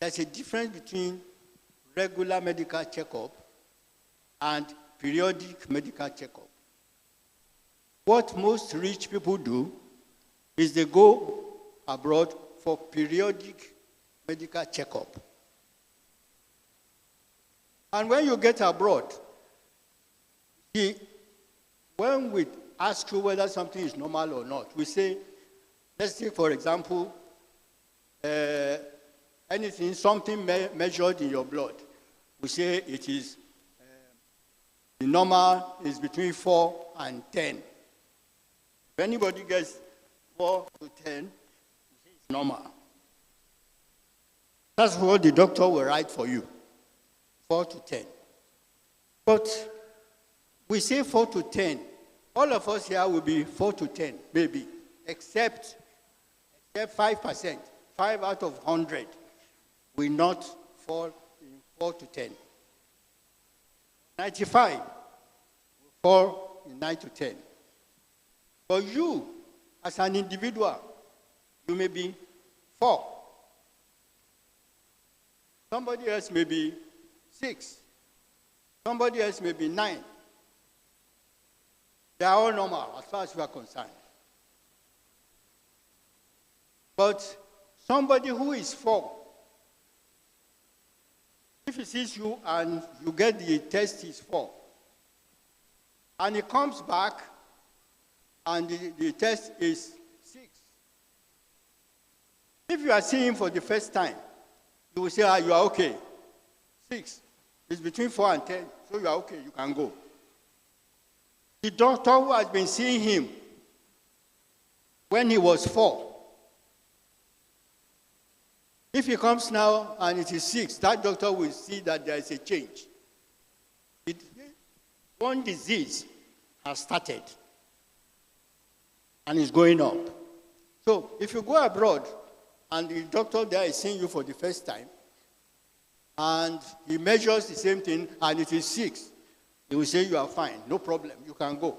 there's a difference between regular medical checkup and periodic medical checkup. What most rich people do is they go abroad for periodic medical checkup. And when you get abroad, when we ask you whether something is normal or not, we say, let's take for example, something measured in your blood. We say it is, the normal is between 4 and 10. If anybody gets 4 to 10, it's normal. That's what the doctor will write for you, 4 to 10. But we say 4 to 10. All of us here will be 4 to 10, maybe, except 5%. 5 out of 100 will not fall in 4 to 10. 95 will fall in 9 to 10. But you, as an individual, you may be 4. Somebody else may be 6. Somebody else may be 9. They are all normal as far as we are concerned. But somebody who is 4, if he sees you and you get the test is 4, and he comes back and the test is 6. If you are seeing him for the first time, you will say, you are okay. 6. It's between 4 and 10, so you are okay, you can go. The doctor who has been seeing him when he was 4, if he comes now and it is 6, that doctor will see that there is a change. One disease has started and is going up. So if you go abroad and the doctor there is seeing you for the first time and he measures the same thing and it is 6, he will say you are fine, no problem, you can go.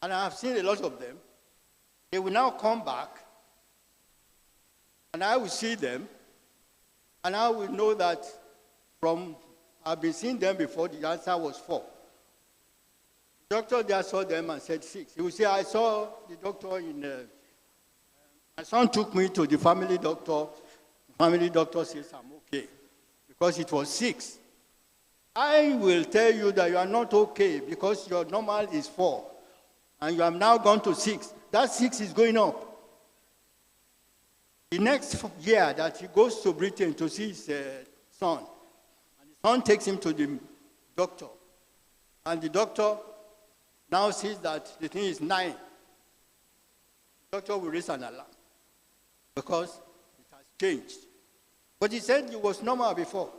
And I have seen a lot of them. They will now come back and I will see them and I will know that I've been seeing them before, the answer was 4. The doctor there saw them and said 6. He will say, I saw the doctor my son took me to the family doctor. The family doctor says I'm okay because it was 6. I will tell you that you are not okay because your normal is 4 and you have now gone to 6. That 6 is going up. The next year that he goes to Britain to see his son, and his son takes him to the doctor, and the doctor now sees that the thing is 9. The doctor will raise an alarm because it has changed. But he said it was normal before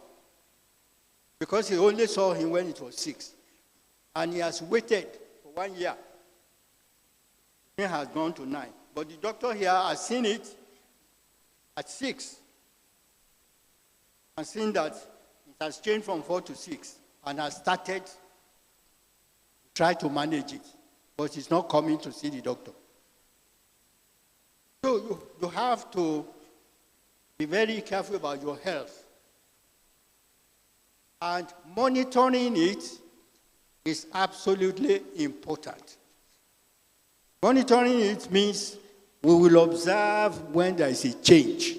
because he only saw him when it was 6. And he has waited for 1 year. He has gone to 9. But the doctor here has seen it at 6 and seen that it has changed from 4 to 6 and has started to try to manage it. But he's not coming to see the doctor. So you have to be very careful about your health. And monitoring it is absolutely important. Monitoring it means we will observe when there is a change.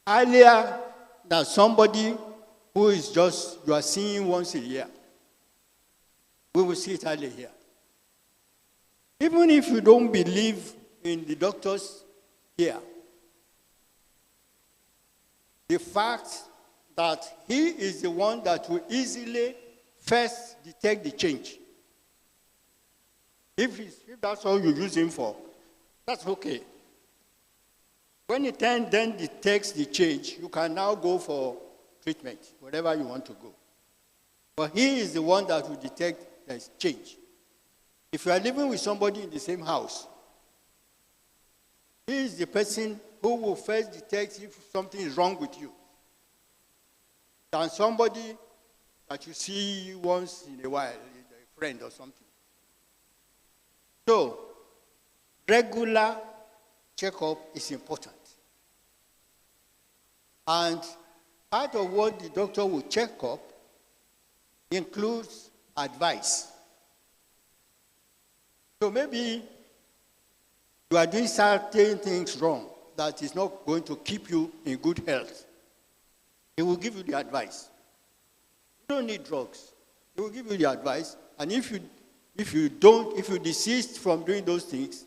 Earlier than somebody who is just, you are seeing once a year. We will see it early here. Even if you don't believe in the doctors here, the fact that he is the one that will easily first detect the change. If that's all you use him for, that's okay. When he then detects the change, you can now go for treatment, wherever you want to go. But he is the one that will detect there is change. If you are living with somebody in the same house, he is the person who will first detect if something is wrong with you than somebody that you see once in a while, a friend or something. So, regular checkup is important. And part of what the doctor will check up includes advice. So maybe you are doing certain things wrong that is not going to keep you in good health. He will give you the advice. You don't need drugs. He will give you the advice, and if you desist from doing those things,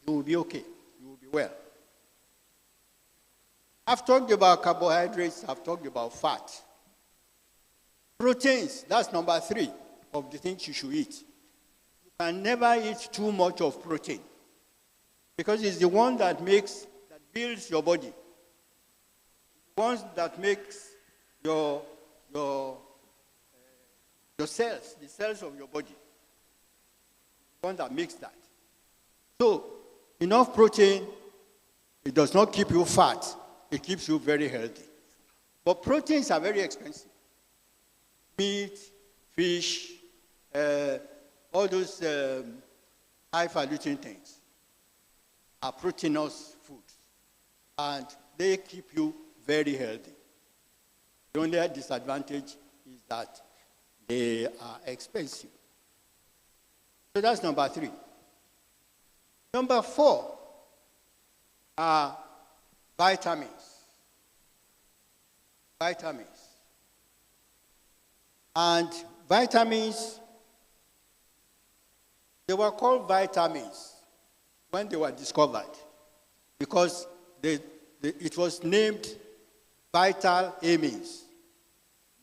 you will be okay. You will be well. I've talked about carbohydrates, I've talked about fat. Proteins, that's number 3 of the things you should eat. You can never eat too much of protein, because it's the one that builds your body. The one that makes your cells, the cells of your body. The one that makes that. So, enough protein, it does not keep you fat, it keeps you very healthy. But proteins are very expensive. Meat, fish, all those high-falutin things are proteinous foods, and they keep you very healthy. The only disadvantage is that they are expensive. So that's number 3. Number 4 are vitamins. Vitamins. And vitamins, they were called vitamins when they were discovered, because it was named vital amines.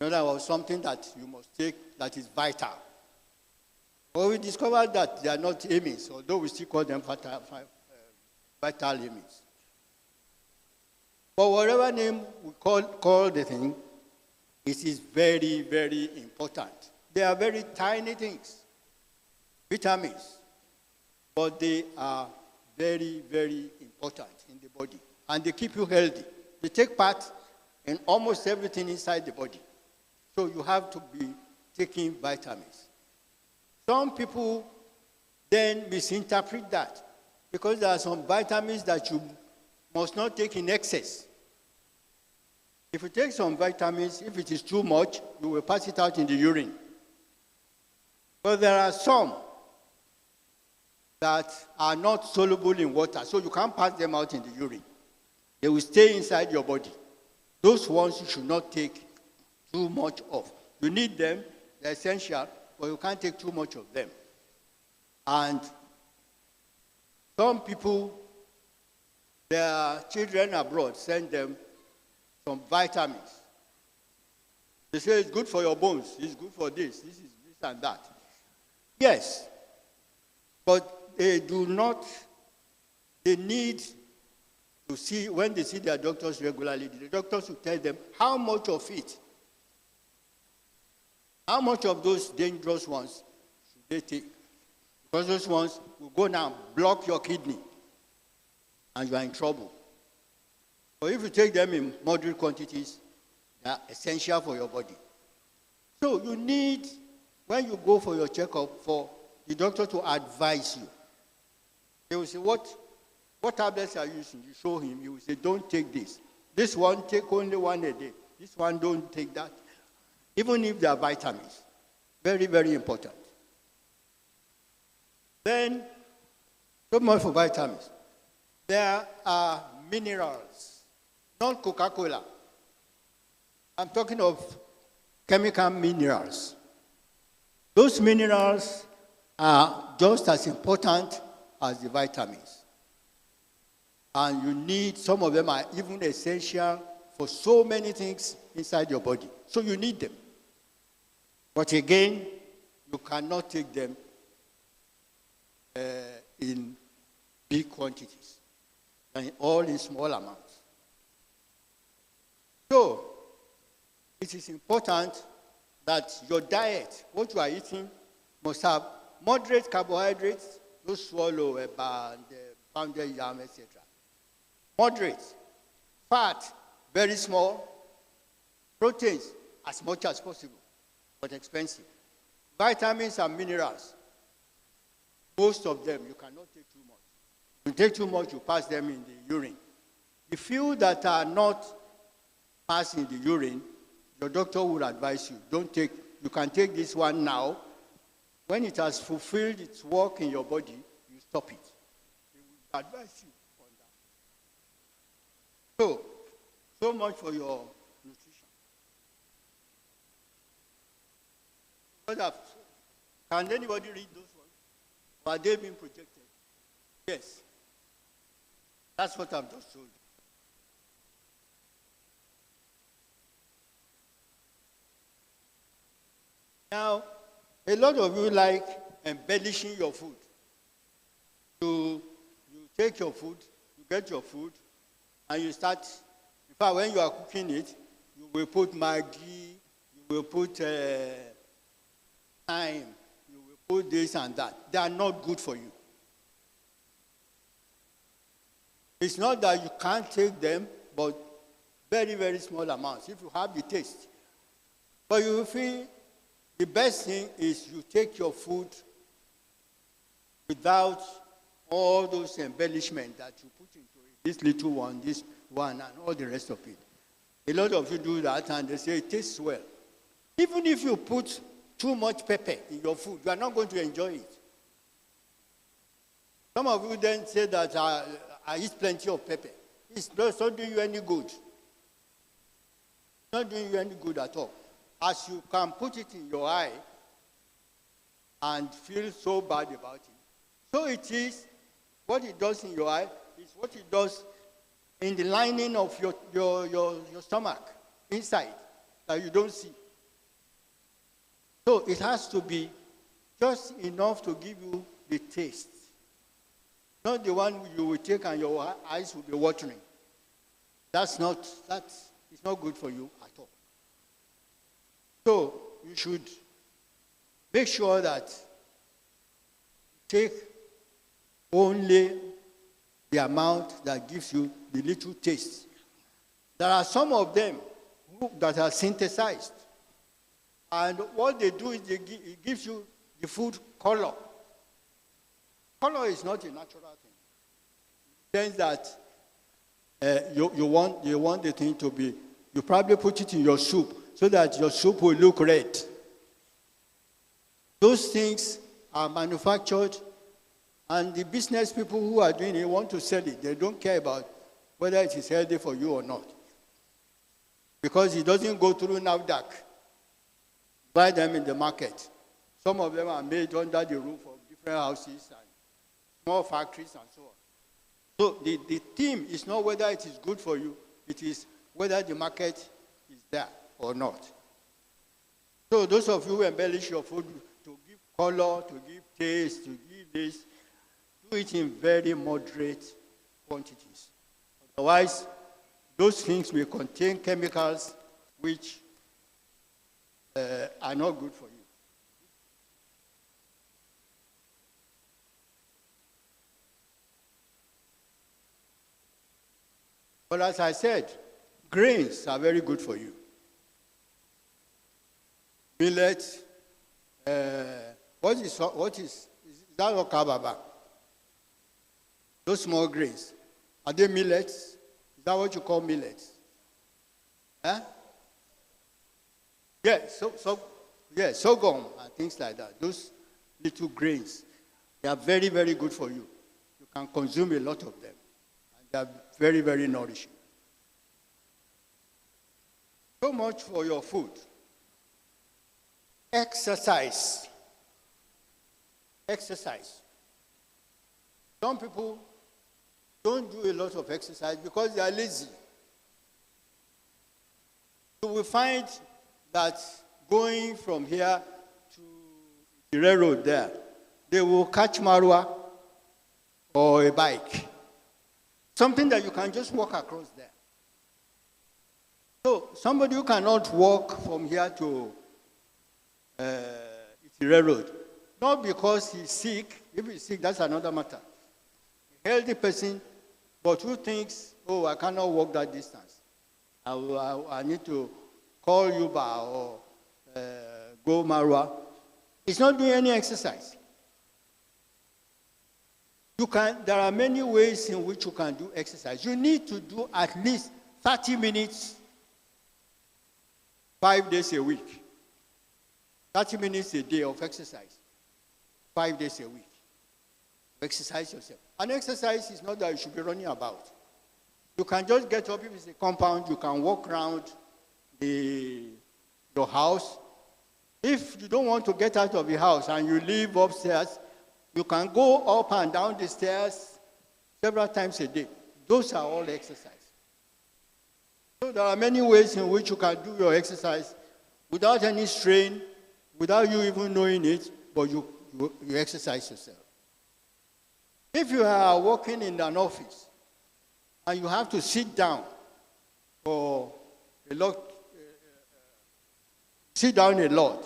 In other words, something that you must take that is vital. But we discovered that they are not amines, although we still call them vital amines. But whatever name we call the thing, it is very, very important. They are very tiny things, vitamins, but they are very, very important in the body. And they keep you healthy. They take part in almost everything inside the body. So you have to be taking vitamins. Some people then misinterpret that, because there are some vitamins that you must not take in excess. If you take some vitamins, if it is too much, you will pass it out in the urine. But there are some that are not soluble in water, so you can't pass them out in the urine. They will stay inside your body. Those ones you should not take too much of. You need them, they're essential, but you can't take too much of them. And some people, their children abroad send them some vitamins. They say it's good for your bones, it's good for this is this and that. Yes, but they need to see, when they see their doctors regularly, the doctors will tell them how much of it, how much of those dangerous ones should they take. Because those ones will go now, block your kidney, and you are in trouble. But if you take them in moderate quantities, they are essential for your body. So you need, when you go for your checkup, for the doctor to advise you. They will say, what tablets are you using? You show him, you will say, don't take this. This one, take only one a day. This one, don't take that. Even if they are vitamins. Very, very important. Then, so much for vitamins. There are minerals, not Coca-Cola. I'm talking of chemical minerals. Those minerals are just as important as the vitamins. And you need, some of them are even essential for so many things inside your body. So you need them. But again, you cannot take them in big quantities, and all in small amounts. So, it is important that your diet, what you are eating, must have moderate carbohydrates, no swallow, pounded yam, etc. Moderate. Fat, very small. Proteins, as much as possible, but expensive. Vitamins and minerals, most of them, you cannot take too much. If you take too much, you pass them in the urine. The few that are not pass in the urine, your doctor will advise you, you can take this one now. When it has fulfilled its work in your body, you stop it. They will advise you on that. So much for your nutrition. Can anybody read those ones? Or are they being projected? Yes. That's what I've just told you. Now, a lot of you like embellishing your food. You take your food, you get your food, and you start, in fact, when you are cooking it, you will put Maggi, you will put thyme, you will put this and that. They are not good for you. It's not that you can't take them, but very, very small amounts, if you have the taste. But you will feel the best thing is you take your food without all those embellishments that you put into it. This little one, this one, and all the rest of it. A lot of you do that and they say it tastes well. Even if you put too much pepper in your food, you are not going to enjoy it. Some of you then say that I eat plenty of pepper. It's not doing you any good. It's not doing you any good at all. As you can put it in your eye and feel so bad about it. So it is, what it does in your eye is what it does in the lining of your stomach, inside, that you don't see. So it has to be just enough to give you the taste. Not the one you will take and your eyes will be watering. It's not good for you at all. So you should make sure that you take only the amount that gives you the little taste. There are some of them that are synthesized. And what they do is it gives you the food color. Color is not a natural thing. In the sense that you want the thing to be, you probably put it in your soup so that your soup will look red. Those things are manufactured, and the business people who are doing it want to sell it. They don't care about whether it is healthy for you or not. Because it doesn't go through NAFDAC. Buy them in the market. Some of them are made under the roof of different houses and small factories and so on. So the theme is not whether it is good for you, it is whether the market is there or not. So those of you who embellish your food to give color, to give taste, to give this, do it in very moderate quantities. Otherwise, those things may contain chemicals which are not good for you. But as I said, grains are very good for you. Millet, what is that okababa? Those small grains, are they millets? Is that what you call millets? Huh? Yeah, sorghum and things like that. Those little grains, they are very, very good for you. You can consume a lot of them. And they are very, very nourishing. So much for your food. Exercise. Exercise. Some people don't do a lot of exercise because they are lazy. You will find that going from here to the railroad there, they will catch Marwa or a bike. Something that you can just walk across there. So somebody who cannot walk from here to the railroad, not because he's sick. If he's sick, that's another matter. A healthy person, but who thinks, oh, I cannot walk that distance. I need to call Uber or go Marwa. It's not doing any exercise. There are many ways in which you can do exercise. You need to do at least 30 minutes 5 days a week. 30 minutes a day of exercise. 5 days a week. Exercise yourself. And exercise is not that you should be running about. You can just get up. If it's a compound, you can walk around your house. If you don't want to get out of the house and you live upstairs, you can go up and down the stairs several times a day. Those are all exercise. So there are many ways in which you can do your exercise without any strain, without you even knowing it, but you exercise yourself. If you are working in an office and you have to sit down for a lot, sit down a lot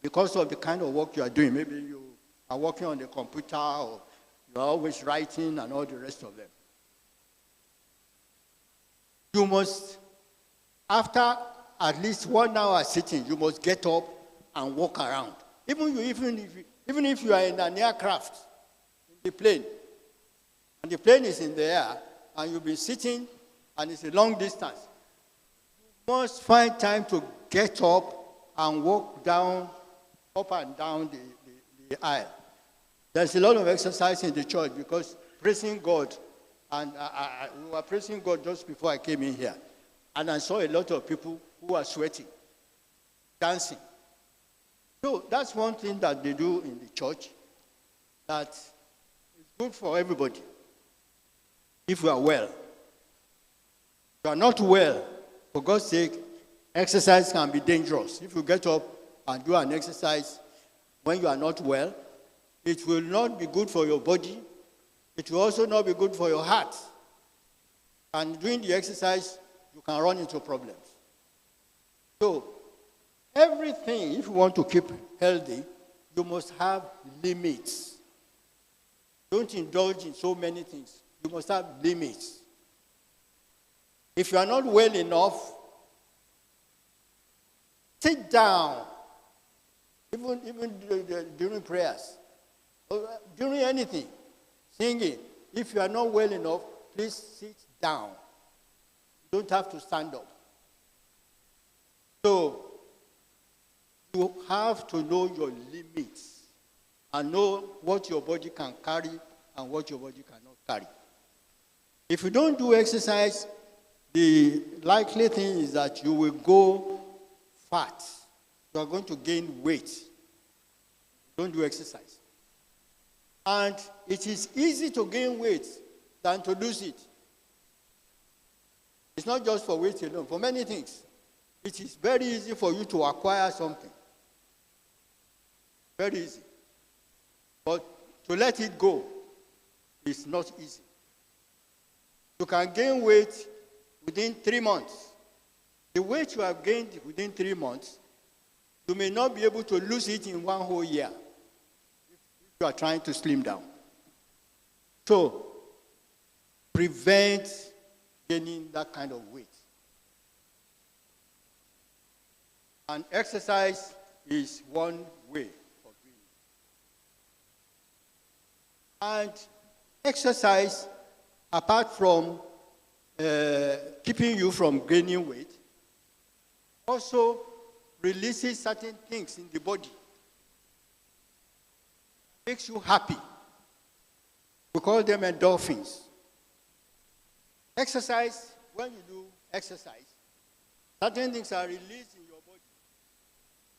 because of the kind of work you are doing, maybe you are working on the computer or you are always writing and all the rest of them, you must, after at least 1 hour sitting, you must get up and walk around. Even if you are in an aircraft, in the plane, and the plane is in the air, and you'll be sitting, and it's a long distance, you must find time to get up and walk up and down the aisle. There's a lot of exercise in the church because praising God, and we were praising God just before I came in here, and I saw a lot of people who are sweating, dancing. So that's one thing that they do in the church that is good for everybody. If you are well. If you are not well, for God's sake, exercise can be dangerous. If you get up and do an exercise when you are not well, it will not be good for your body. It will also not be good for your heart. And doing the exercise, you can run into problems. So, everything, if you want to keep healthy, you must have limits. Don't indulge in so many things. You must have limits. If you are not well enough, sit down. Even during prayers, or during anything, singing. If you are not well enough, please sit down. You don't have to stand up. So, you have to know your limits and know what your body can carry and what your body cannot carry. If you don't do exercise, the likely thing is that you will go fat. You are going to gain weight. Don't do exercise. And it is easy to gain weight than to lose it. It's not just for weight alone, for many things. It is very easy for you to acquire something. Very easy. But to let it go is not easy. You can gain weight within 3 months. The weight you have gained within 3 months, you may not be able to lose it in 1 whole year if you are trying to slim down. So, prevent gaining that kind of weight. And exercise is one way of doing it. And exercise, apart from keeping you from gaining weight, also releases certain things in the body. Makes you happy. We call them endorphins. Exercise, when you do exercise, certain things are released in your body.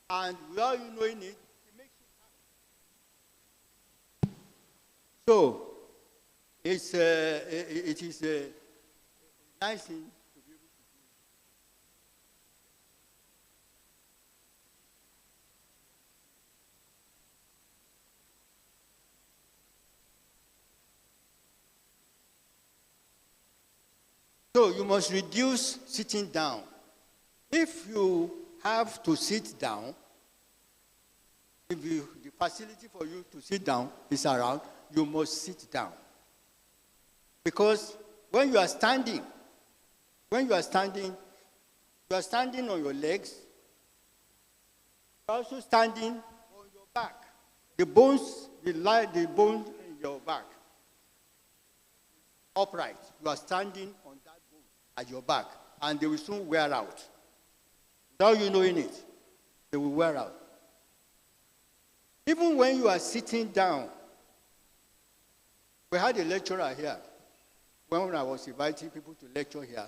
And without you knowing it, it makes you happy. So, it is a nice thing to be able to do. So you must reduce sitting down. If you have to sit down, if the facility for you to sit down is around, you must sit down. Because when you are standing on your legs, you are also standing on your back. The bone in your back, upright. You are standing on that bone at your back, and they will soon wear out. Without you knowing it, they will wear out. Even when you are sitting down, we had a lecturer here when I was inviting people to lecture here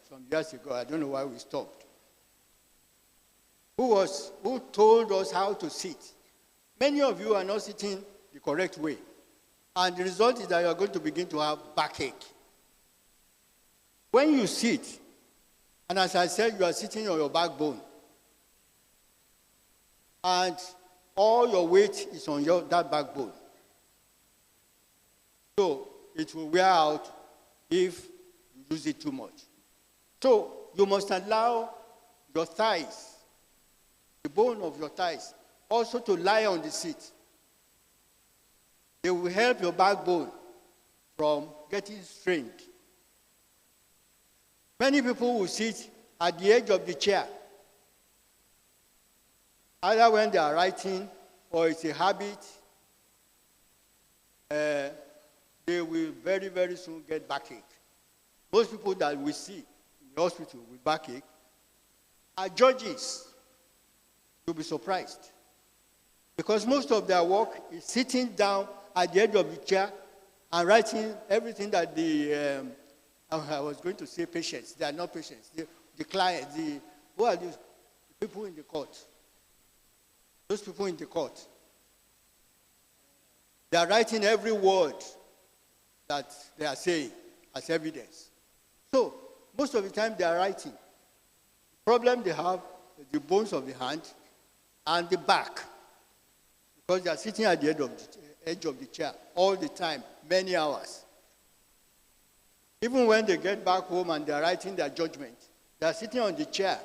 some years ago. I don't know why we stopped. Who told us how to sit. Many of you are not sitting the correct way. And the result is that you are going to begin to have backache. When you sit, and as I said, you are sitting on your backbone, and all your weight is on that backbone. So it will wear out if you use it too much. So you must allow your thighs, the bone of your thighs, also to lie on the seat. They will help your backbone from getting strained. Many people will sit at the edge of the chair, either when they are writing or it's a habit. They will very, very soon get backache. Most people that we see in the hospital with backache are judges. You'll be surprised. Because most of their work is sitting down at the edge of the chair and writing everything that I was going to say patients. They are not patients. The clients, who are these people in the court? Those people in the court. They are writing every word that they are saying as evidence. So, most of the time they are writing. The problem they have is the bones of the hand and the back. Because they are sitting at the edge of the chair all the time, many hours. Even when they get back home and they are writing their judgment, they are sitting on the chair,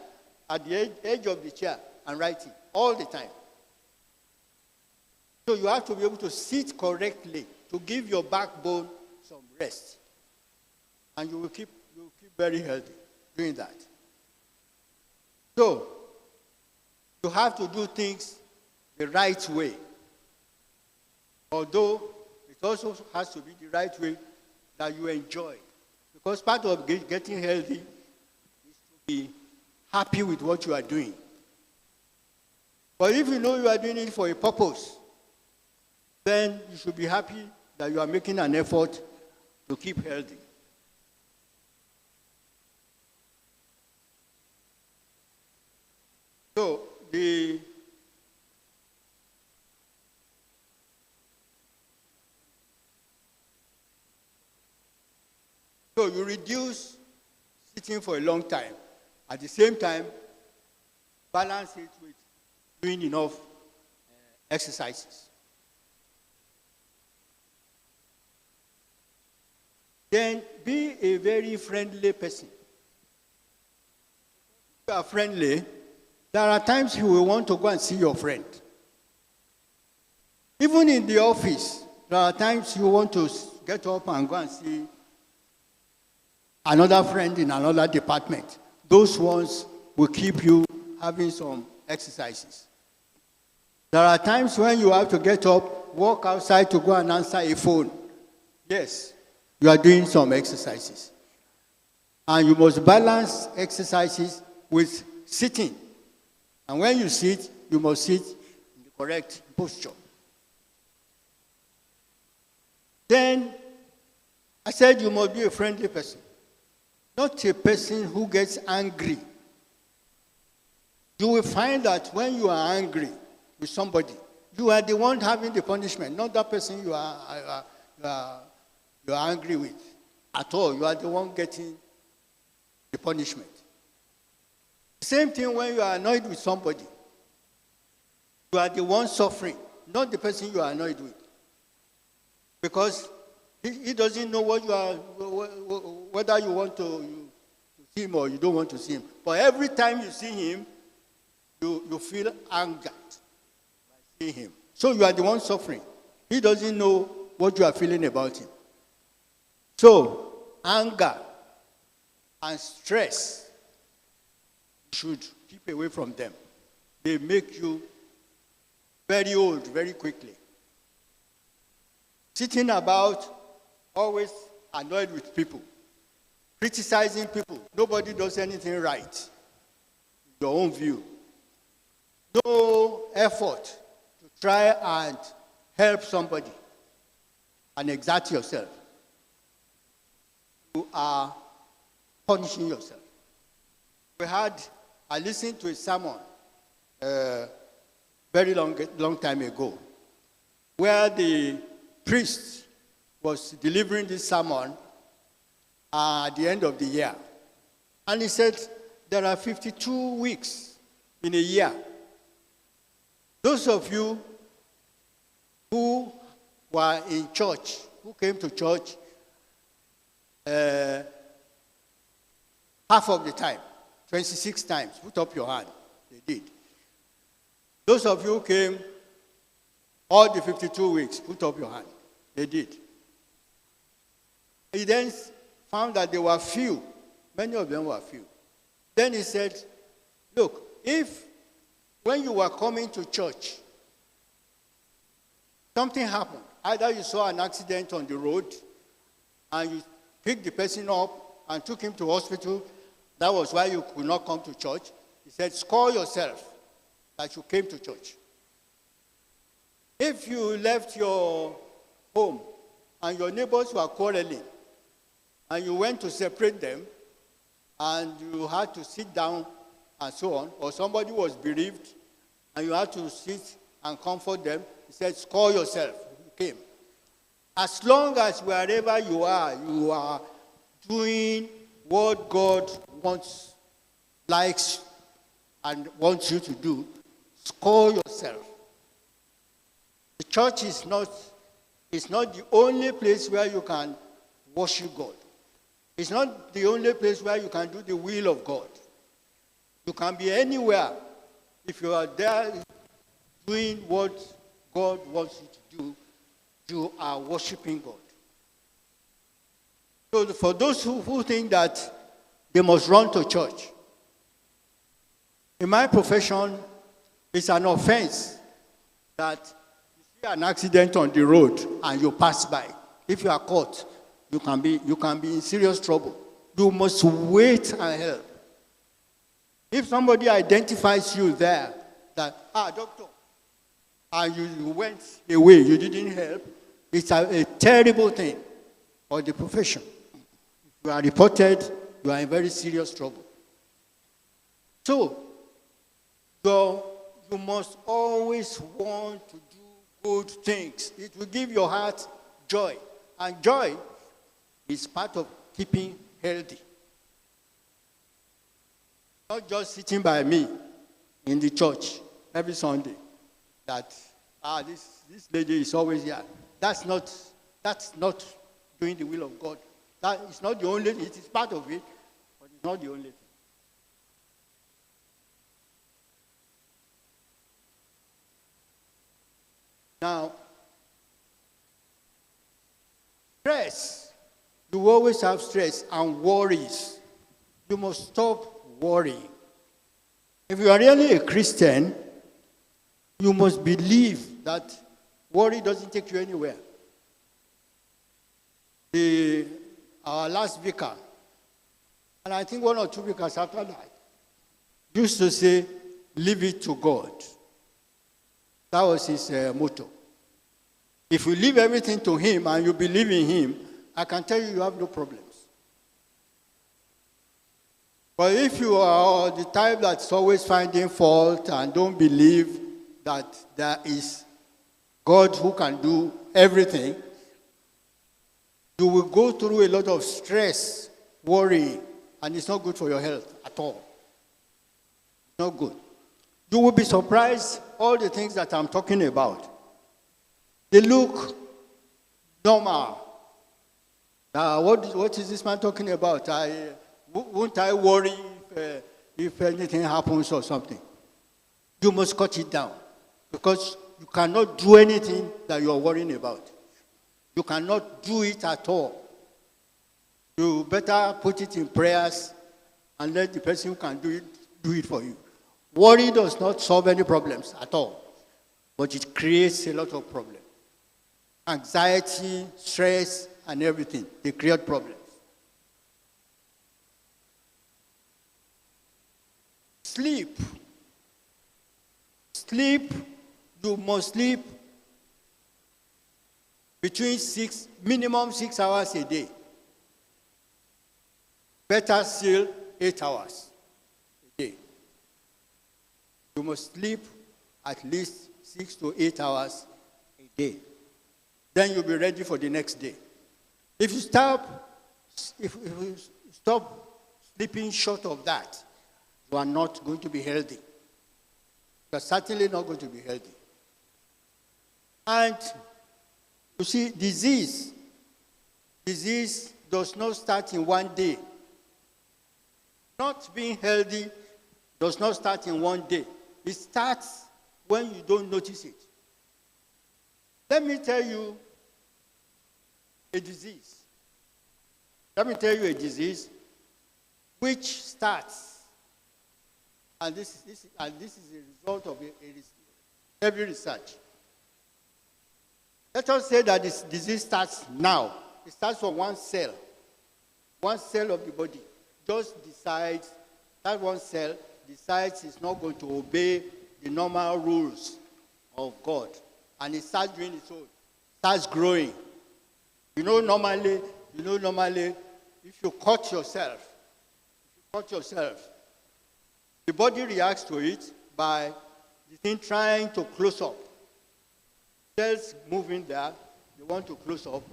at the edge of the chair, and writing all the time. So you have to be able to sit correctly to give your backbone some rest. And you will keep very healthy doing that. So, you have to do things the right way. Although it also has to be the right way that you enjoy. Because part of getting healthy is to be happy with what you are doing. But if you know you are doing it for a purpose, then you should be happy that you are making an effort to keep healthy. So, So you reduce sitting for a long time. At the same time, balance it with doing enough exercises. Then be a very friendly person. If you are friendly, there are times you will want to go and see your friend. Even in the office, there are times you want to get up and go and see another friend in another department. Those ones will keep you having some exercises. There are times when you have to get up, walk outside to go and answer a phone. Yes, you are doing some exercises. And you must balance exercises with sitting. And when you sit, you must sit in the correct posture. Then, I said you must be a friendly person. Not a person who gets angry. You will find that when you are angry with somebody, you are the one having the punishment, not that person you are angry with at all. You are the one getting the punishment. Same thing when you are annoyed with somebody. You are the one suffering, not the person you are annoyed with. Because he doesn't know what you are, whether you want to see him or you don't want to see him. But every time you see him, you feel angered by seeing him. So you are the one suffering. He doesn't know what you are feeling about him. So, anger and stress, you should keep away from them. They make you very old very quickly. Sitting about, always annoyed with people, criticizing people. Nobody does anything right. your own view. No effort to try and help somebody and exert yourself. You are punishing yourself. I listened to a sermon very long time ago, where the priest was delivering this sermon at the end of the year. And he said, there are 52 weeks in a year. Those of you who were in church, who came to church half of the time, 26 times, put up your hand. They did. Those of you who came all the 52 weeks, put up your hand. They did. He then found that there were few. Many of them were few. Then he said, look, if when you were coming to church, something happened, either you saw an accident on the road and you picked the person up and took him to hospital, that was why you could not come to church. He said, score yourself that you came to church. If you left your home and your neighbors were quarreling and you went to separate them and you had to sit down and so on, or somebody was bereaved and you had to sit and comfort them, he said, score yourself. You came. As long as wherever you are doing what God wants, likes, and wants you to do, score yourself. The church is not the only place where you can worship God. It's not the only place where you can do the will of God. You can be anywhere. If you are there doing what God wants you to do, you are worshiping God. So for those who think that they must run to church, in my profession, it's an offense that you see an accident on the road and you pass by. If you are caught, you can be in serious trouble. You must wait and help. If somebody identifies you there, that, doctor, and you went away, you didn't help, it's a terrible thing for the profession. If you are reported, you are in very serious trouble. So, you must always want to do good things. It will give your heart joy. And joy is part of keeping healthy. Not just sitting by me in the church every Sunday that, this lady is always here. That's not doing the will of God. That is not the only, it is part of it, but it's not the only thing. Now, stress. You always have stress and worries. You must stop worrying. If you are really a Christian, you must believe that worry doesn't take you anywhere. Our last vicar, and I think one or two vicars after that, used to say, leave it to God. That was his motto. If you leave everything to him and you believe in him, I can tell you have no problems. But if you are the type that's always finding fault and don't believe that there is God who can do everything, you will go through a lot of stress, worry, and it's not good for your health at all. Not good. You will be surprised all the things that I'm talking about. They look normal. What is this man talking about? Won't I worry if anything happens or something? You must cut it down because you cannot do anything that you are worrying about. You cannot do it at all. You better put it in prayers and let the person who can do it for you. Worry does not solve any problems at all, but it creates a lot of problems. Anxiety, stress, and everything, they create problems. Sleep. Sleep, you must sleep between minimum 6 hours a day. Better still, 8 hours a day. You must sleep at least 6 to 8 hours a day. Then you'll be ready for the next day. If you stop sleeping short of that, you are not going to be healthy. You are certainly not going to be healthy. And you see, disease does not start in one day. Not being healthy does not start in one day. It starts when you don't notice it. Let me tell you a disease. Let me tell you a disease which starts, and this is a result of every research. Let us say that this disease starts now. It starts from one cell. One cell of the body just decides, that one cell decides it's not going to obey the normal rules of God. And it starts doing its own, starts growing. You know, normally, if you cut yourself, the body reacts to it by the thing trying to close up. Cells moving there, they want to close up,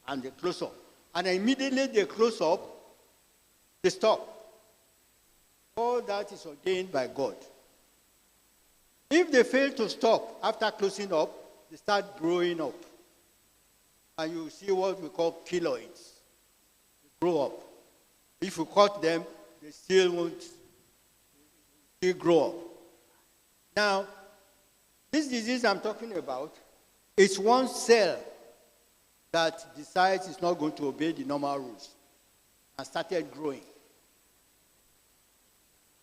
and they close up. And immediately they close up, they stop. All that is ordained by God. If they fail to stop after closing up, they start growing up. And you see what we call keloids. They grow up. If you cut them, they still won't grow up. Now, this disease I'm talking about, it's one cell that decides it's not going to obey the normal rules and started growing.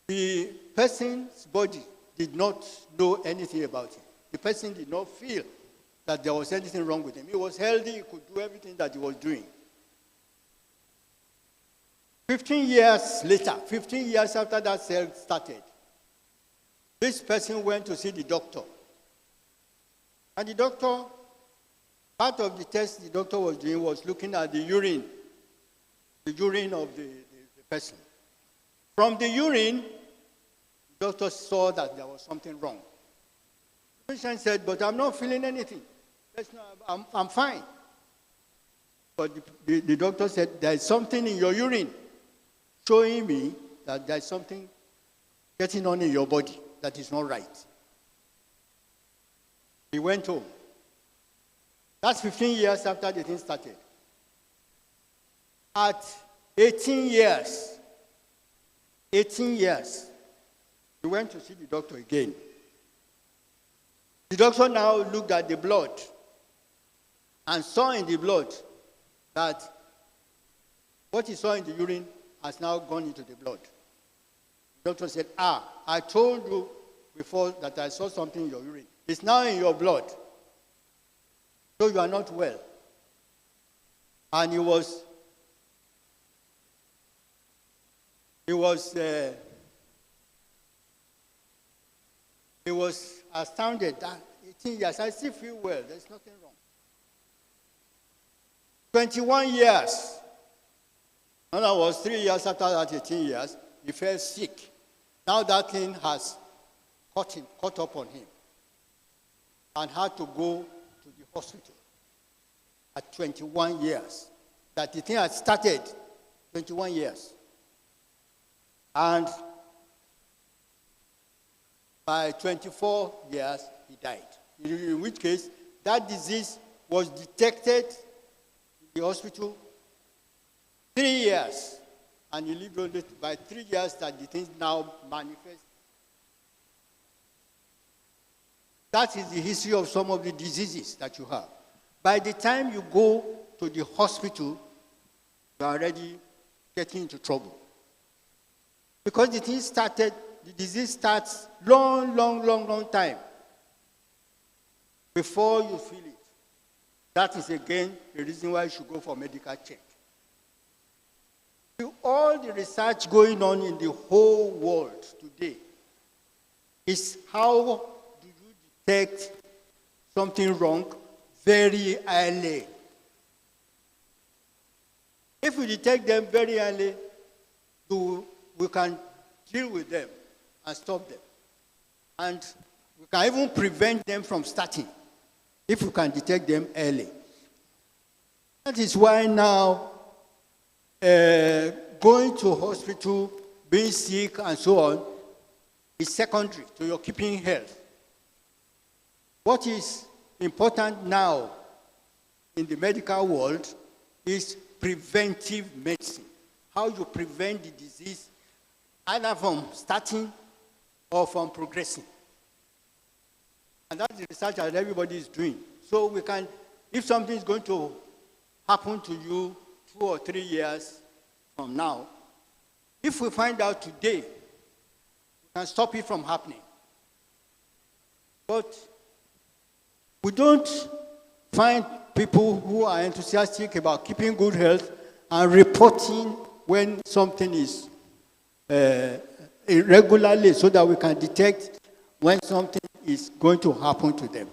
The person's body did not know anything about it. The person did not feel that there was anything wrong with him. He was healthy, he could do everything that he was doing. 15 years later, 15 years after that cell started, this person went to see the doctor. And the doctor, part of the test the doctor was doing was looking at the urine of the person. From the urine, the doctor saw that there was something wrong. The patient said, but I'm not feeling anything. I'm fine. But the doctor said, there is something in your urine showing me that there is something getting on in your body that is not right. He went home. That's 15 years after the thing started. At 18 years, he went to see the doctor again. The doctor now looked at the blood and saw in the blood that what he saw in the urine has now gone into the blood. The doctor said, I told you before that I saw something in your urine. It's now in your blood. So you are not well. And he was astounded that 18 years, I still feel well. There's nothing wrong. 21 years. And that was 3 years after that 18 years, he fell sick. Now that thing has caught up on him and had to go to the hospital at 21 years. That the thing had started 21 years. And by 24 years, he died. In which case, that disease was detected in the hospital 3 years. And he lived only by 3 years that the thing now manifests. That is the history of some of the diseases that you have. By the time you go to the hospital, you are already getting into trouble. Because the disease starts long time before you feel it. That is again the reason why you should go for medical check. With all the research going on in the whole world today, is how do you detect something wrong very early. If we detect them very early, we can deal with them and stop them. And we can even prevent them from starting if we can detect them early. That is why now going to hospital, being sick, and so on is secondary to your keeping health. What is important now in the medical world is preventive medicine. How you prevent the disease either from starting or from progressing. And that's the research that everybody is doing. So we can, if something is going to happen to you 2 or 3 years from now, if we find out today, we can stop it from happening. But we don't find people who are enthusiastic about keeping good health and reporting when something is irregularly so that we can detect when something is going to happen to them.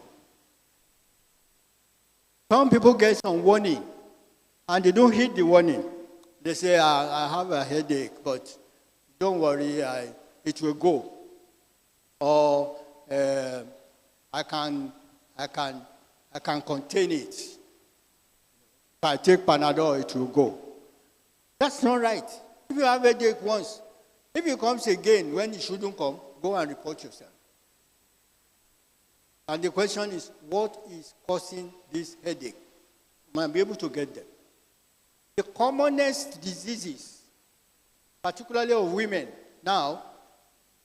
Some people get some warning and they don't heed the warning. They say, I have a headache, but don't worry, it will go. Or I can contain it. If I take Panadol, it will go. That's not right. If you have a headache once, if it comes again when it shouldn't come, go and report yourself. And the question is, what is causing this headache? You might be able to get them. The commonest diseases, particularly of women now,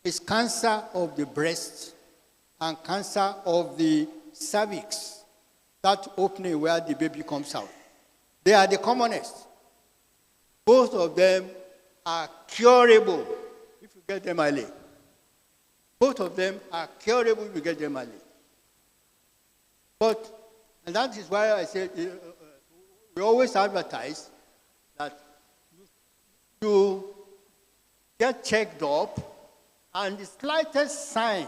is cancer of the breast and cancer of the cervix, that opening where the baby comes out. They are the commonest. Both of them are curable if you get them early. Both of them are curable if you get them early. But, and that is why I said, we always advertise that you get checked up and the slightest sign,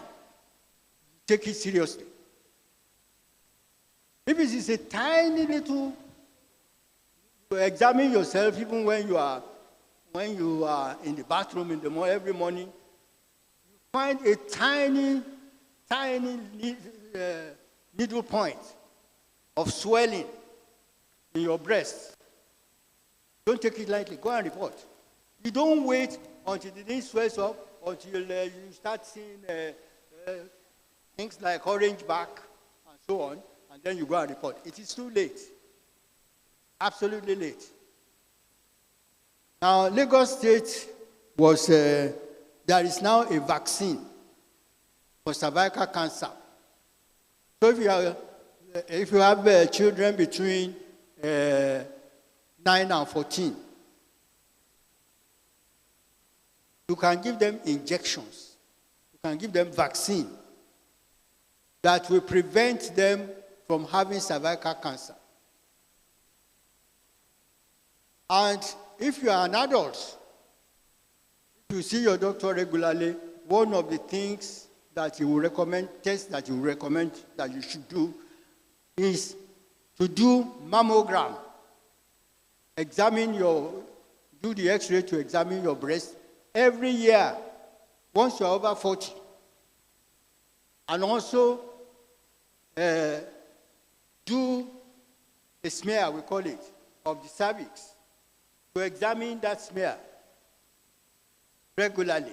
take it seriously. If it is a tiny little, you examine yourself even when you are in the bathroom in the morning, every morning, you find a tiny needle point of swelling in your breast. Don't take it lightly. Go and report. You don't wait until the thing swells up, until you start seeing things like orange back and so on, and then you go and report. It is too late. Absolutely late. Now, Lagos State was, there is now a vaccine for cervical cancer. So if you have children between 9 and 14, you can give them injections. You can give them vaccine that will prevent them from having cervical cancer. And if you are an adult, if you see your doctor regularly, one of the things that you will recommend, tests that you will recommend that you should do, is to do mammogram. Do the x-ray to examine your breast every year, once you're over 40. And also do a smear, we call it, of the cervix, to examine that smear regularly.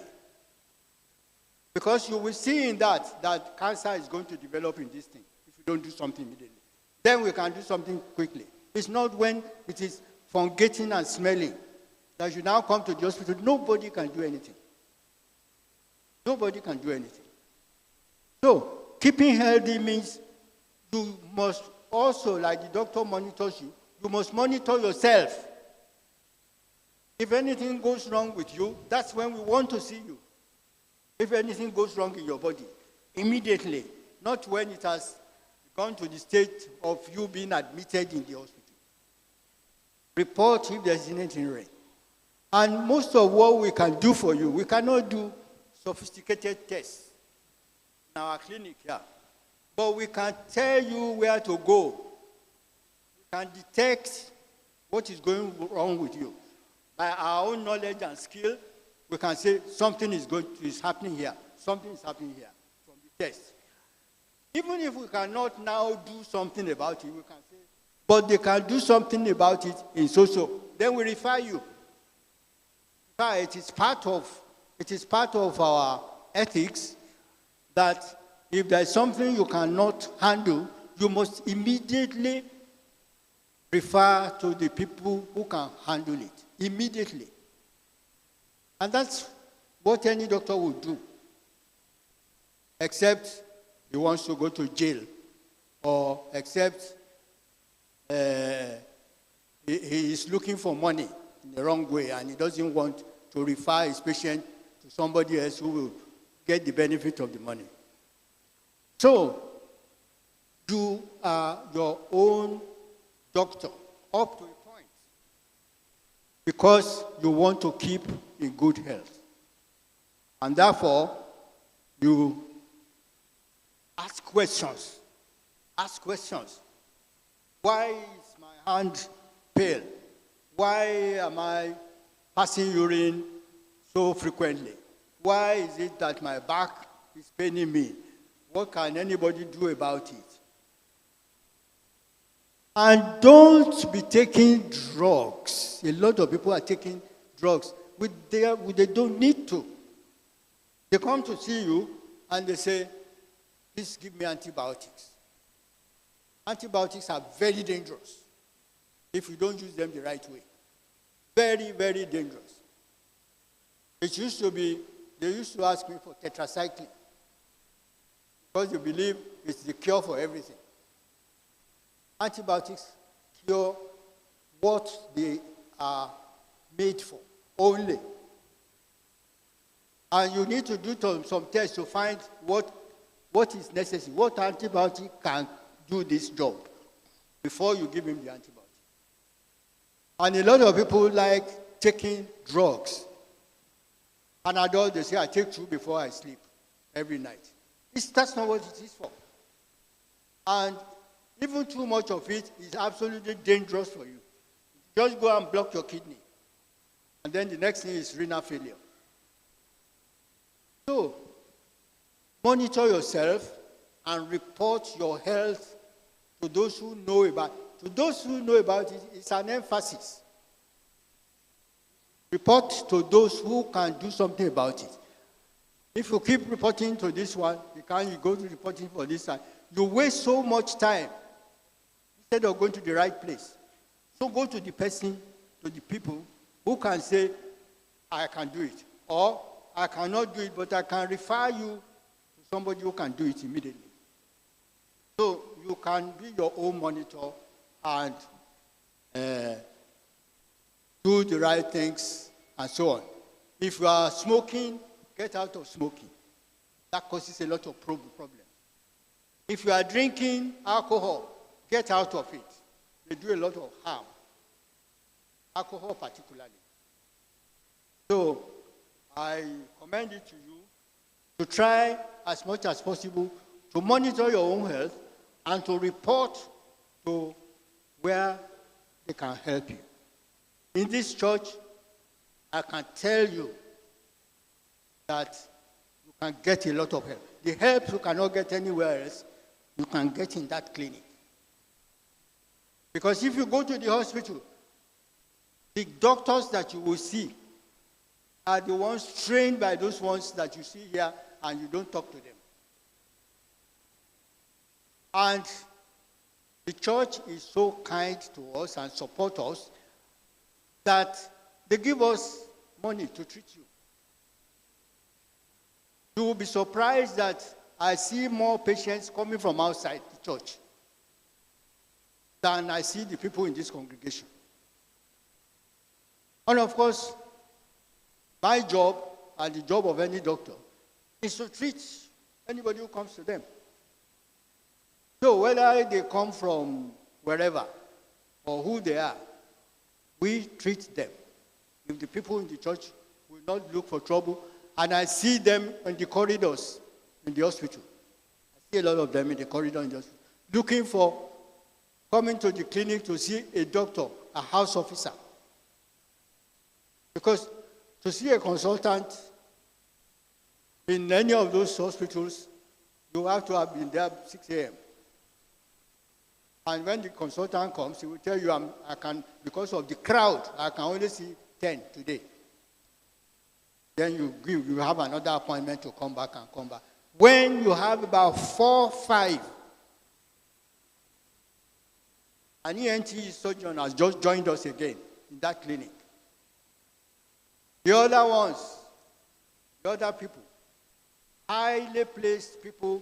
Because you will see in that cancer is going to develop in this thing if you don't do something immediately. Then we can do something quickly. It's not when it is fungating and smelling that you now come to the hospital. Nobody can do anything. Nobody can do anything. So, keeping healthy means you must also, like the doctor monitors you, you must monitor yourself. If anything goes wrong with you, that's when we want to see you. If anything goes wrong in your body, immediately, not when it has gone to the state of you being admitted in the hospital. Report if there's anything wrong. And most of what we can do for you, we cannot do sophisticated tests. our clinic here. But we can tell you where to go. We can detect what is going wrong with you. By our own knowledge and skill, we can say something is happening here. Something is happening here from the test. Even if we cannot now do something about it, we can say, but they can do something about it in so-so. Then we refer you. It is part of our ethics that if there is something you cannot handle, you must immediately refer to the people who can handle it. Immediately. And that's what any doctor would do. Except he wants to go to jail. Or except he is looking for money in the wrong way and he doesn't want to refer his patient to somebody else who will get the benefit of the money. So, you are your own doctor up to a point because you want to keep in good health. And therefore, you ask questions. Ask questions. Why is my hand pale? Why am I passing urine so frequently? Why is it that my back is paining me? What can anybody do about it? And don't be taking drugs. A lot of people are taking drugs. They don't need to. They come to see you and they say, please give me antibiotics. Antibiotics are very dangerous if you don't use them the right way. Very, very dangerous. They used to ask me for tetracycline because they believe it's the cure for everything. Antibiotics cure what they are made for only. And you need to do some tests to find what is necessary, what antibiotic can do this job before you give him the antibiotic. And a lot of people like taking drugs. Panadol, they say, I take 2 before I sleep every night. That's not what it is for. And even too much of it is absolutely dangerous for you. Just go and block your kidney. And then the next thing is renal failure. So, monitor yourself and report your health to those who know about it. To those who know about it, it's an emphasis. Report to those who can do something about it. If you keep reporting to this one, you go to reporting for this one. You waste so much time instead of going to the right place. So go to the person, to the people who can say, I can do it. Or I cannot do it, but I can refer you to somebody who can do it immediately. So you can be your own monitor and do the right things and so on. If you are smoking, get out of smoking. That causes a lot of problems. If you are drinking alcohol, get out of it. They do a lot of harm. Alcohol particularly. So I commend it to you to try as much as possible to monitor your own health and to report to where they can help you. In this church, I can tell you that you can get a lot of help. The help you cannot get anywhere else, you can get in that clinic. Because if you go to the hospital, the doctors that you will see are the ones trained by those ones that you see here and you don't talk to them. And the church is so kind to us and support us that they give us money to treat you. You will be surprised that I see more patients coming from outside the church than I see the people in this congregation. And of course, my job and the job of any doctor is to treat anybody who comes to them. So whether they come from wherever or who they are, we treat them. If the people in the church will not look for trouble, and I see them in the corridors in the hospital, see a lot of them in the corridor industry, looking for, coming to the clinic to see a doctor, a house officer. Because to see a consultant in any of those hospitals, you have to have been there 6 a.m. And when the consultant comes, he will tell you, I can, because of the crowd, I can only see 10 today. Then you have another appointment to come back. When you have about 4, 5, an ENT surgeon has just joined us again in that clinic. The other ones, the other people, highly placed people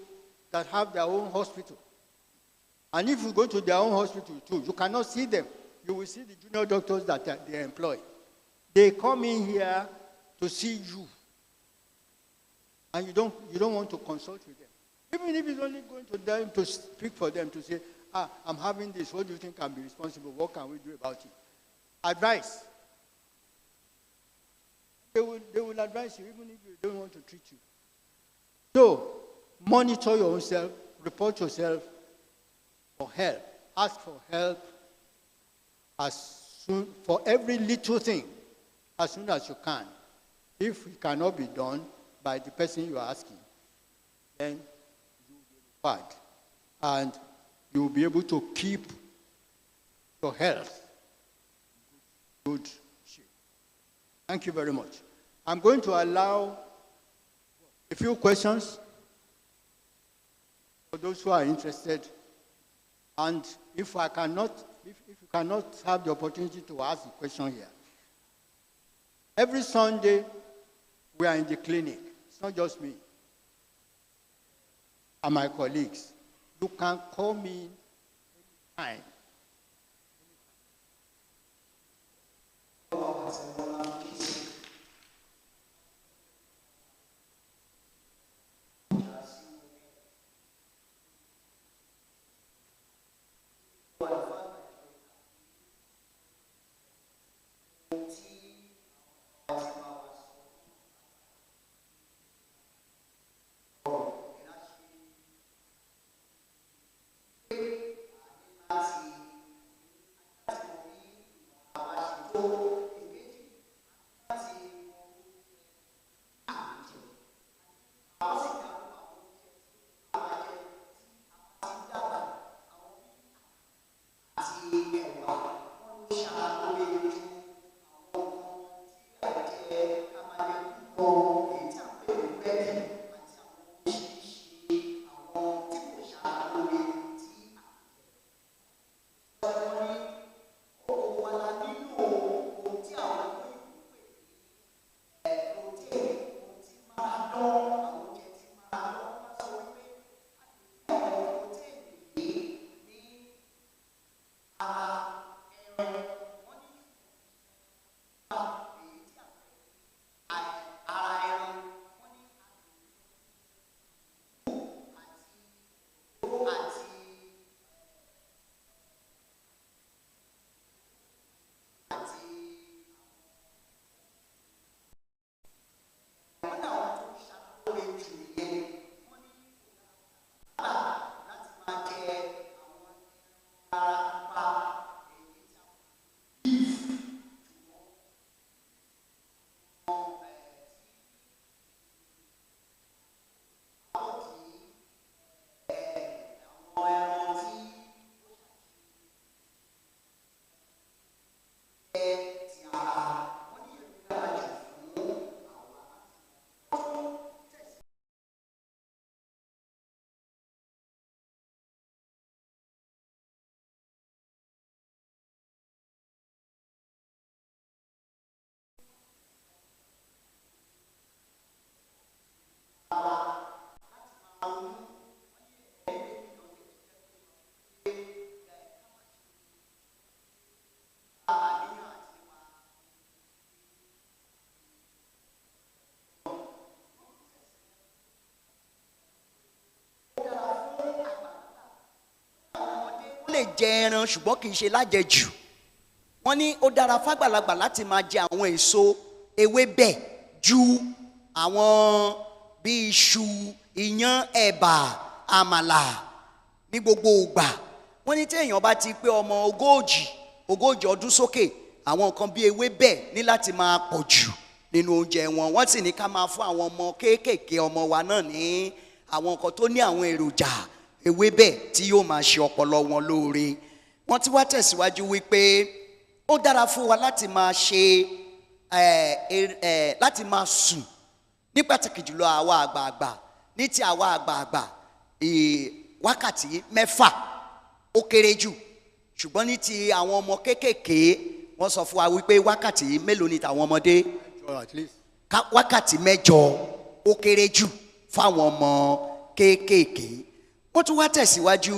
that have their own hospital. And if you go to their own hospital too, you cannot see them. You will see the junior doctors that they employ. They come in here to see you. And you don't want to consult with them. Even if it's only going to them to speak for them, to say, I'm having this, what do you think can be responsible? What can we do about it? Advice. They will advise you even if they don't want to treat you. So, monitor your own self, report yourself for help. Ask for help for every little thing as soon as you can. If it cannot be done by the person you are asking, then you will be required. And you will be able to keep your health in good shape. Thank you very much. I'm going to allow a few questions for those who are interested. And if you cannot have the opportunity to ask the question here, every Sunday we are in the clinic. It's not just me and my colleagues. You can call me anytime. lè jẹ ẹran ṣùgbọ́n kì í ṣe lájẹjù. Wọ́n ní ó dára fágbàlagbà láti máa jẹ àwọn èso ewébẹ̀ ju àwọn bíi iṣu, iyán, ẹ̀bà àmàlà ní gbogbo ìgbà. Wọ́n ní tí èèyàn bá ti pé ọmọ ogójì ọdún sókè, àwọn nǹkan bí ewébẹ̀ ní láti máa pọ̀ jù nínú oúnjẹ wọn. Wọ́n sì ní ká máa fún àwọn ọmọ kéékèèké ọmọ wa náà ní àwọn nǹkan tó ní àwọn èròjà ewébẹ̀ tí yóò máa ṣe ọpọlọ wọn lóore. Wọ́n ti wá tẹ̀síwájú wípé ó dára fún wa láti máa ṣe láti máa sùn, ní pàtàkì jùlọ àwa àgbààgbà. Ní ti àwa àgbààgbà, wákàtí 6 ó kéré jù, ṣùgbọ́n ní ti àwọn ọmọ kéékèèké wọ́n sọ fún wa wípé wákàtí mélòó ni tàwọn ọmọdé? Wákàtí 8 ó kéré jù fáwọn ọmọ kéékèèké. Wọ́n tún wá tẹ̀síwájú,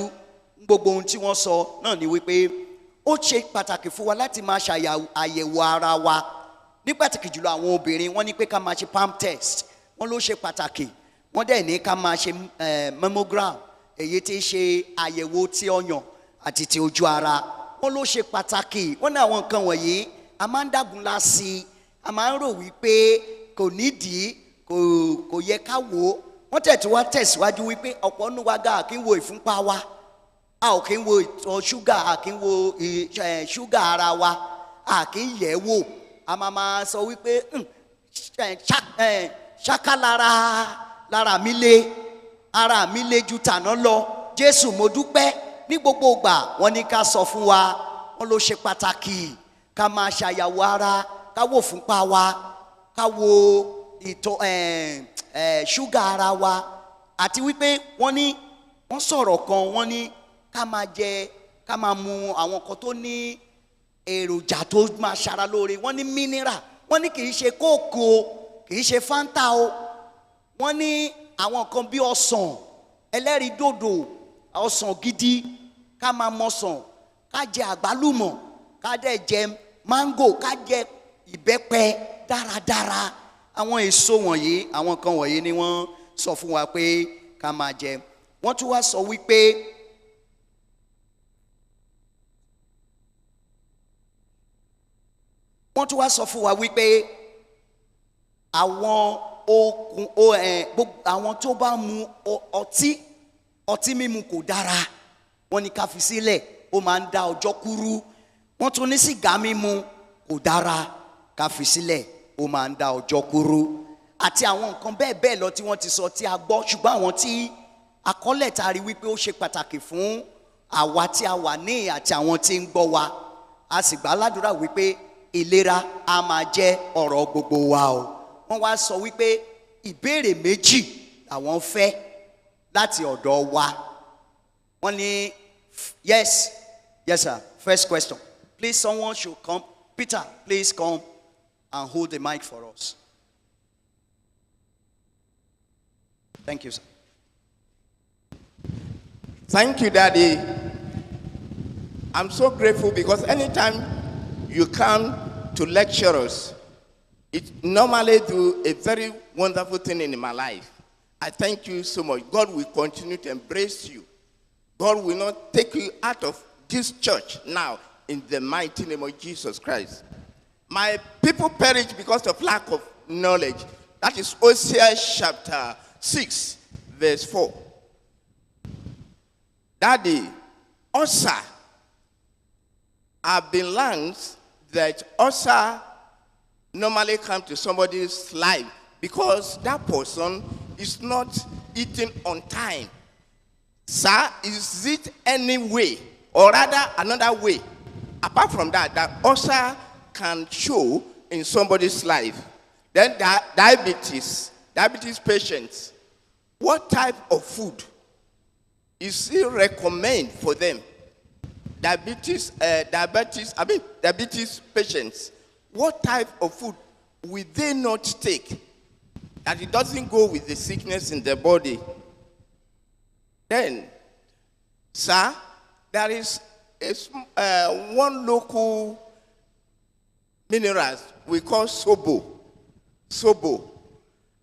gbogbo ohun tí wọ́n sọ náà ni wípé ó ṣe pàtàkì fún wa láti máa ṣàyẹ̀wò ara wa, ní pàtàkì jùlọ àwọn obìnrin. Wọ́n ní pé ká máa ṣe palm test, wọ́n ló ṣe pàtàkì. Wọ́n dẹ̀ ní ká máa ṣe mammogram, èyí tí ń ṣe àyẹ̀wò ti ọyàn àti ti ojú ara. Wọ́n ló ṣe pàtàkì. Wọ́n ní àwọn nǹkan wọ̀nyí a máa ń dàgúnlá sí i, a máa ń rò wípé kò nídìí, kò yẹ ká wò ó. Wọ́n tẹ̀síwájú wípé ọ̀pọ̀ nínú wa gà kí ń wo ìfúnpá wa, a ò kí ń wo ìtọ̀ ṣúgà, a kì ń wo ṣúgà ara wa, a kì ń yẹ̀ wò. A máa sọ wípé ṣáká lára mi le, ara mi le ju tàná lọ, Jésù mo dúpẹ́. Ní gbogbo ìgbà wọ́n ní ká sọ fún wa, wọ́n ló ṣe pàtàkì ká máa ṣàyẹ̀wò ara, ká wò fúnpá wa, ká wo ìtọ̀ ṣúgà ara wa. Àti wípé wọ́n sọ̀rọ̀ kan, wọ́n ní ká máa mu àwọn kan tó ní èròjà tó máa ṣara lóore. Wọ́n ní mineral, wọ́n ní kì í ṣe kóòkù o, kì í ṣe fanta o. Wọ́n ní àwọn kan bí ọsàn ẹlẹ́rìídòdò, ọsàn gidi, ká máa mọ̀sàn, ká jẹ àgbálùmọ̀, ká dẹ̀ jẹ máńgò, ká jẹ ìbẹ́pẹ dáradára. Àwọn èso wọ̀nyí, àwọn kan wọ̀nyí ni wọ́n sọ fún wa pé ká máa jẹ. Wọ́n tún wá sọ wípé àwọn tó bá mu ọtí mímu kò dára. Wọ́n ní ká fi sílẹ̀, ó máa ń dá ọjọ́ kúrú. Wọ́n tún ní sìgá mímu kò dára, ká fi sílẹ̀, ó máa ń dá ọjọ́ kúrú. Àti àwọn nǹkan bẹ́ẹ̀ lọ tí wọ́n ti sọ tí a gbọ́, ṣùgbọ́n àwọn tí àkọlẹ̀ ta rí wípé ó ṣe pàtàkì fún àwa tí a wà ní àti àwọn tí ń gbọ́ wa. A sì gbà ládùúrà wípé ìlera a máa jẹ́ ọ̀rọ̀ gbogbo wa o. Wọ́n wá sọ wípé ìbéèrè méjì làwọn fẹ́ láti ọ̀dọ̀ wa. Wọ́n ní yes sir, first question. Please, someone should come. Peter, please come and hold the mic for us. Thank you, sir. Thank you, Daddy. I'm so grateful because anytime you come to lecture us, it normally do a very wonderful thing in my life. I thank you so much. God will continue to embrace you. God will not take you out of this church now in the mighty name of Jesus Christ. My people perish because of lack of knowledge. That is Hosea chapter 6, verse 4. Daddy, ulcer have been learned that ulcer normally come to somebody's life because that person is not eating on time. Sir, is it any way, or rather another way, apart from that ulcer can show in somebody's life? Then diabetes patients, what type of food is it recommend for them? Diabetes patients, what type of food will they not take that it doesn't go with the sickness in their body? Then, sir, there is one local minerals we call sobo.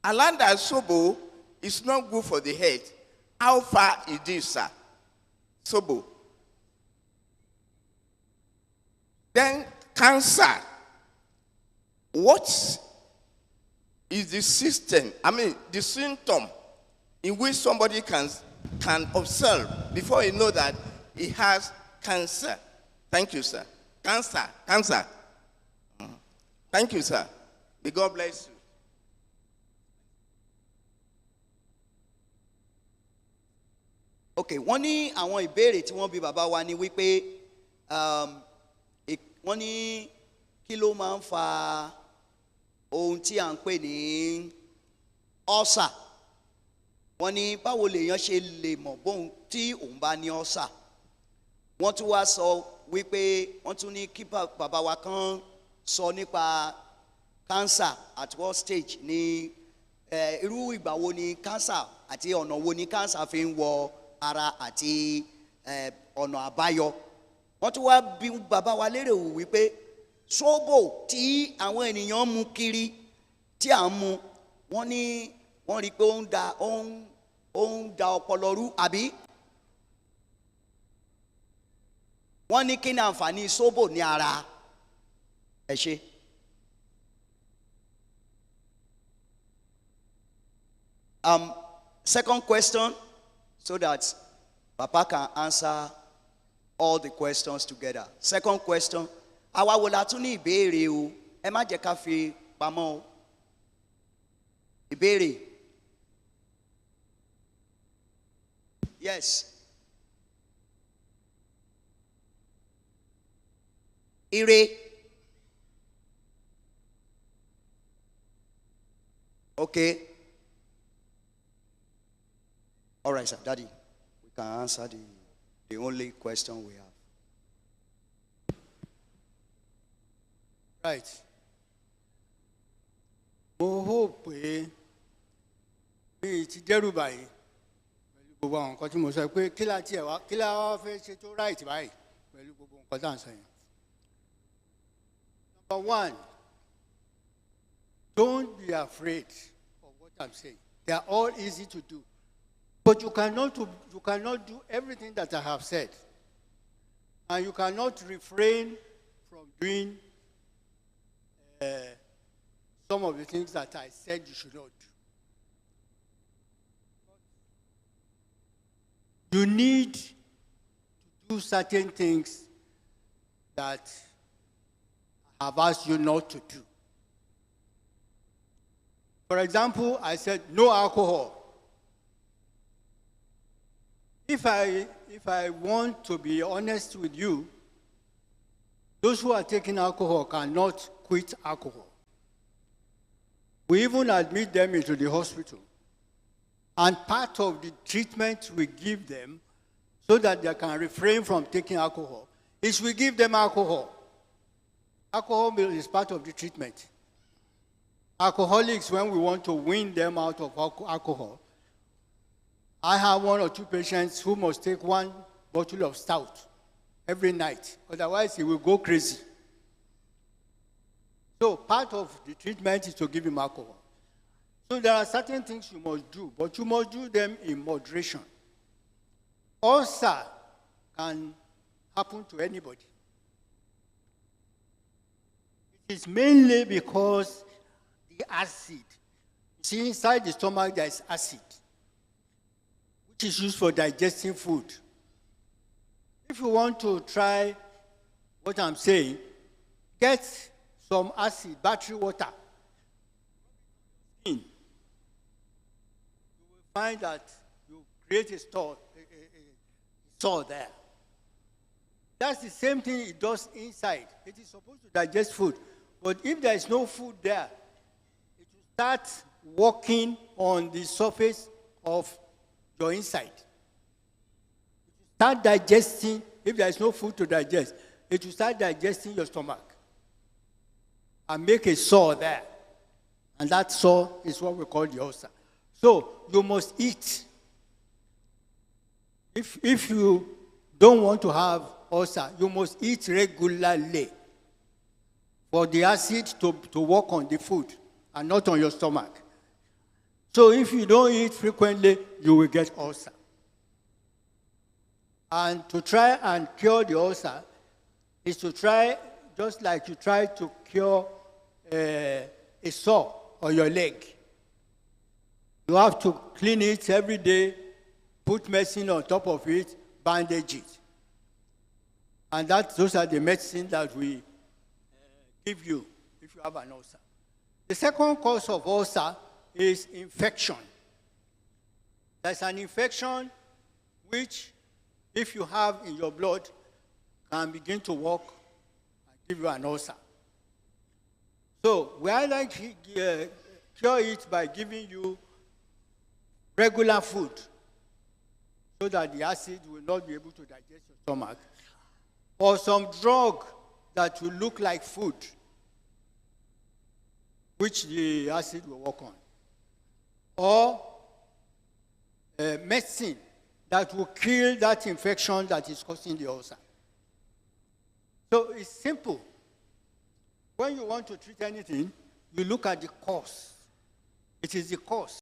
I learned that sobo is not good for the head. How far is this, sir? Sobo. Then cancer. What is the system, the symptom in which somebody can can observe before he know that he has cancer. Thank you, sir. Cancer. Thank you, sir. May God bless you. Okay, wọ́n ní àwọn ìbéèrè tí wọ́n bi bàbá wa ni wípé wọ́n ní kí ló máa ń fa ohun tí à ń pè ní ulcer. Wọ́n ní báwo lèèyàn ṣe lè mọ̀ bóun tí òun bá ní ulcer. Wọ́n tún wá sọ wípé wọ́n tún ní kí bàbá wa kan sọ nípa cancer at what stage ní irú ìgbà wo ni cancer àti ọ̀nà wo ni cancer fi ń wọ ara àti ọ̀nà àbáyọ. Wọ́n tún wá bi bàbá wa lérè wò wípé sóbò tí àwọn ènìyàn mu kiri tí à ń mu, wọ́n ní wọ́n rí i pé ó ń da ọpọlọ rú àbí? Wọ́n ní kí ni àǹfààní sóbò ní ara? Ẹ ṣé. Second question, so that Papa can answer all the questions together. Second question, àwa wo la tún ní ìbéèrè o? Ẹ má jẹ́ ká fi pamọ́ o. Ìbéèrè. Yes. Ire. Okay. All right, sir. Daddy, we can answer the only question we have. Right. Mo hope pé bí ti dẹ́rù báyìí pẹ̀lú gbogbo àwọn nǹkan tí mo sọ pé kí la wá fẹ́ ṣe tó right báyìí pẹ̀lú gbogbo nǹkan tá à ń sọ yẹn. Number one, don't be afraid of what I'm saying. They are all easy to do. But you cannot do everything that I have said. And you cannot refrain from doing some of the things that I said you should not do. You need to do certain things that I have asked you not to do. For example, I said no alcohol. If I want to be honest with you, those who are taking alcohol cannot quit alcohol. We even admit them into the hospital. And part of the treatment we give them so that they can refrain from taking alcohol is we give them alcohol. Alcohol is part of the treatment. Alcoholics, when we want to wean them out of alcohol, I have 1 or 2 patients who must take 1 bottle of stout every night. Otherwise, he will go crazy. So part of the treatment is to give him alcohol. So there are certain things you must do, but you must do them in moderation. Ulcer can happen to anybody. It is mainly because the acid. See, inside the stomach there is acid, which is used for digesting food. If you want to try what I'm saying, get some acid, battery water. You will find that you create a store there. That's the same thing it does inside. It is supposed to digest food. But if there is no food there, it will start working on the surface of your inside. It will start digesting. If there is no food to digest, it will start digesting your stomach and make a sore there. And that sore is what we call the ulcer. So you must eat. If you don't want to have ulcer, you must eat regularly for the acid to work on the food and not on your stomach. So if you don't eat frequently, you will get ulcer. And to try and cure the ulcer is to try, just like you try to cure a sore on your leg. You have to clean it every day put medicine on top of it, bandage it. And those are the medicines that we give you if you have an ulcer. The second cause of ulcer is infection. There's an infection which, if you have in your blood, can begin to work and give you an ulcer. So we either cure it by giving you regular food so that the acid will not be able to digest your stomach, or some drug that will look like food, which the acid will work on, or medicine that will kill that infection that is causing the ulcer. So it's simple. When you want to treat anything, you look at the cause. It is the cause.